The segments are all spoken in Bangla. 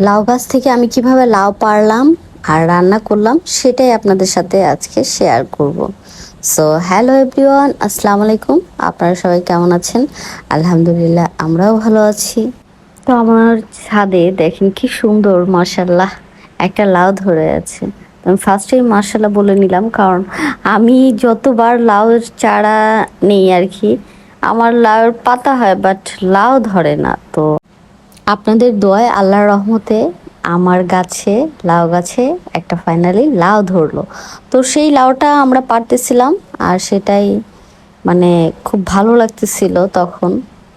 লাউ গাছ থেকে আমি কিভাবে লাউ পারলাম আর রান্না করলাম সেটাই আপনাদের সাথে আজকে শেয়ার করব। সো হ্যালো এভরিওয়ান, আসসালামু আলাইকুম। আপনারা সবাই কেমন আছেন? আলহামদুলিল্লাহ, আমরাও ভালো আছি। তো আমার ছাদে দেখেন কি সুন্দর, মাশাল্লাহ, একটা লাউ ধরে আছে। তো আমি ফার্স্টেই মাশাল্লাহ বলে নিলাম, কারণ আমি যতবার লাউয়ের চারা নেই আর কি, আমার লাউয়ের পাতা হয় বাট লাউ ধরে না। তো আপনাদের দোয়ায় আল্লাহর রহমতে আমার গাছে, লাউ গাছে একটা ফাইনালি লাউ ধরলো। তো সেই লাউটা আমরা পারতেছিলাম, আর সেটাই মানে খুব ভালো লাগতেছিল। তখন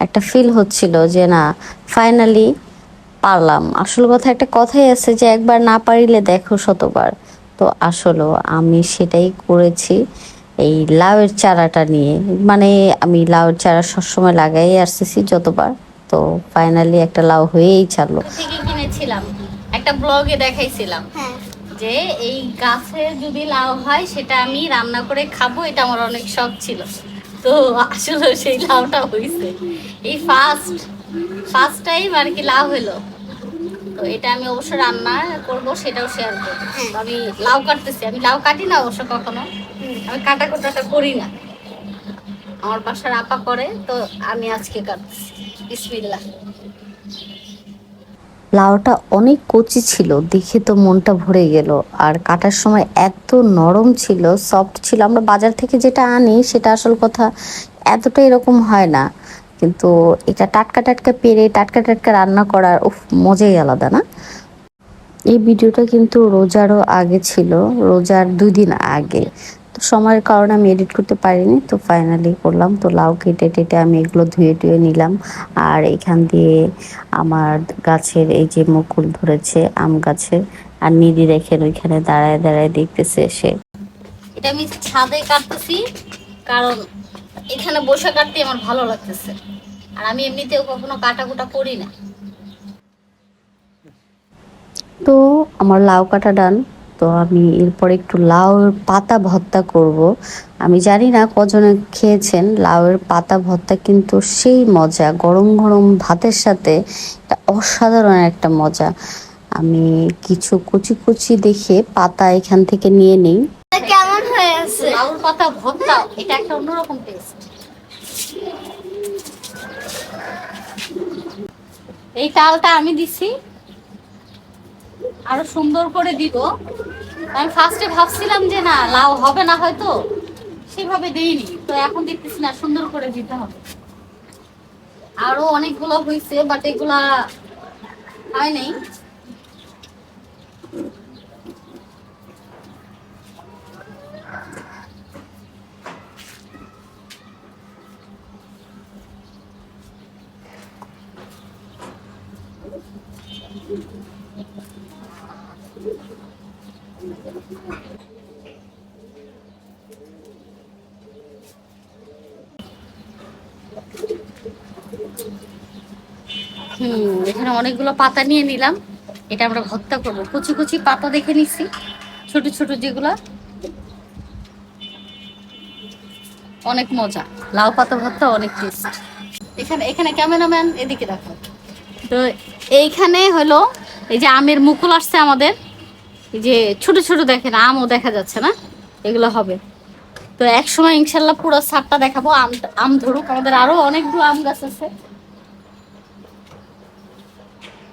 একটা ফিল হচ্ছিল যে না, ফাইনালি পারলাম। আসল কথা, একটা কথাই আছে যে একবার না পারিলে দেখো শতবার। তো আসলেও আমি সেটাই করেছি এই লাউয়ের চারাটা নিয়ে। মানে আমি লাউয়ের চারা সবসময় লাগাই আসতেছি যতবার। তো ফাইনালি একটা লাউ হয়েই ছাড়লো। থেকে কিনেছিলাম, একটা ব্লগে দেখাইছিলাম যে এই গাছে যদি লাউ হয় সেটা আমি রান্না করে খাবো, এটা আমার অনেক শখ ছিল। তো আসলে সেই লাউটা হয়েছে, এই ফার্স্ট টাইম আর কি লাউ হলো। তো এটা আমি অবশ্য রান্না করব, সেটাও শেয়ার করবো। তো আমি লাউ কাটতেছি, আমি লাউ কাটি না অবশ্য কখনো, আমি কাটা কোটাটা করি না, আমার বাসার আপা করে। তো আমি আজকে কাটতেছি, বিসমিল্লাহ। লাউটা অনেক কচি ছিল, দেখে তো মনটা ভরে গেল। আর কাটার সময় এত নরম ছিল, সফট ছিল। আমরা বাজার থেকে যেটা আনি সেটা আসল কথা এতটা এরকম হয় না, কিন্তু এটা টাটকা টাটকা পেরে টাটকা টাটকা রান্না করার উফ, মজাই আলাদা না? এই ভিডিওটা কিন্তু রোজারও আগে ছিল, রোজার 2 দিন আগে। তো সময়ের কারণে আমি এডিট করতে পারিনি, তো ফাইনালি করলাম। তো লাউ কেটে টেটে আমি এগুলো ধুয়ে টুয়ে নিলাম। আর এখান দিয়ে আমার গাছের এই যে মুকুল ধরেছে আম গাছের, আর নিধি দেখেন ওইখানে দাঁড়ায় দাঁড়ায় দেখতেছে সে। এটা আমি ছাদে কাটতেছি, কারণ এখানে বসে কাটতে আমার ভালো লাগতেছে, আর আমি এমনিতেও কখনো কাটাকুটা করি না। তো আমার লাউ কাটা ডান। তো আমি এরপর একটু লাউয়ের পাতা ভর্তা করব। আমি জানি না কজনে খেয়েছেন লাউয়ের পাতা ভর্তা, কিন্তু সেই মজা গরম গরম ভাতের সাথে, এটা অসাধারণ একটা মজা। আমি কিছু কুচি কুচি দেখে পাতা এখান থেকে নিয়ে নিই। কেমন হয়ে আছে লাউর পাতা ভর্তা? এটা একটা অন্যরকম টেস্ট। এই তালটা আমি দিছি, আরো সুন্দর করে দিব। আমি ফার্স্টে ভাবছিলাম যে না লাউ হবে না হয়তো, সেভাবে দেইনি। তো এখন দেখতেছি না, সুন্দর করে দিতে হবে। আরো অনেকগুলো হয়েছে বাট এগুলা হয় নাই। এখানে অনেকগুলো পাতা নিয়ে নিলাম, এটা আমরা ভর্তা করবো। কুচি কুচি পাতা দেখে নিচ্ছি, ছোট ছোট যেগুলা, অনেক মজা। লাউ পাতা ভর্তা অনেক টেস্ট। এখানে এখানে ক্যামেরাম্যান এদিকে দেখো। তো এইখানে হলো এই যে আমের মুকুল আসছে আমাদের, এই যে ছোট ছোট দেখেন, আমও দেখা যাচ্ছে না, এগুলো হবে। তো এক সময় ইনশাল্লাহ পুরো ছাদটা দেখাবো। আম আম ধরুক, আমাদের আরো অনেকগুলো আম গাছ আছে।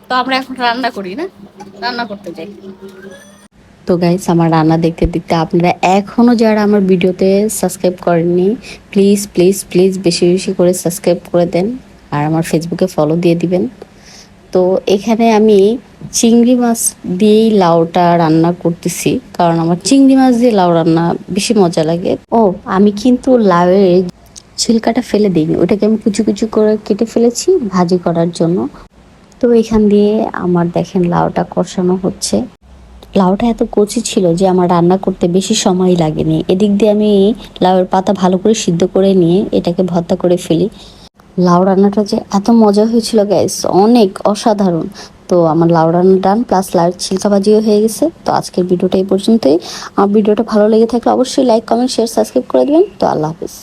তো আমরা এখন রান্না করি না, রান্না করতে যাই। তো গাইস, আমার রান্না দেখতে দেখতে আপনারা এখনও যারা আমার ভিডিওতে সাবস্ক্রাইব করেননি, প্লিজ প্লিজ প্লিজ বেশি বেশি করে সাবস্ক্রাইব করে দেন, আর আমার ফেসবুকে ফলো দিয়ে দিবেন। তো এখানে আমি চিংড়ি মাছ দিয়েই লাউটা রান্না করতেছি, কারণ আমার চিংড়ি মাছ দিয়ে লাউ রান্না বেশি মজা লাগে। ও, আমি কিন্তু লাউয়ের ছিলকাটা ফেলে দিইনি, ওটাকে আমি কুচি কুচি করে কেটে ফেলেছি ভাজি করার জন্য। তো এখান দিয়ে আমার দেখেন লাউটা কষানো হচ্ছে। লাউটা এত কচি ছিল যে আমার রান্না করতে বেশি সময় লাগেনি। এদিক দিয়ে আমি লাউয়ের পাতা ভালো করে সিদ্ধ করে নিয়ে এটাকে ভর্তা করে ফেলি। লাউ রান্নাটা যে এত মজা হয়েছিল গাইস, অনেক অসাধারণ। তো আমার লাউ রান্না ডান, প্লাস লাউয়ের ছিলকা ভাজিও হয়ে গেছে। তো আজকের ভিডিওটা এই পর্যন্তই। আমার ভিডিওটা ভালো লেগে থাকলে অবশ্যই লাইক কমেন্ট শেয়ার সাবস্ক্রাইব করে দেবেন। তো আল্লাহ হাফিজ।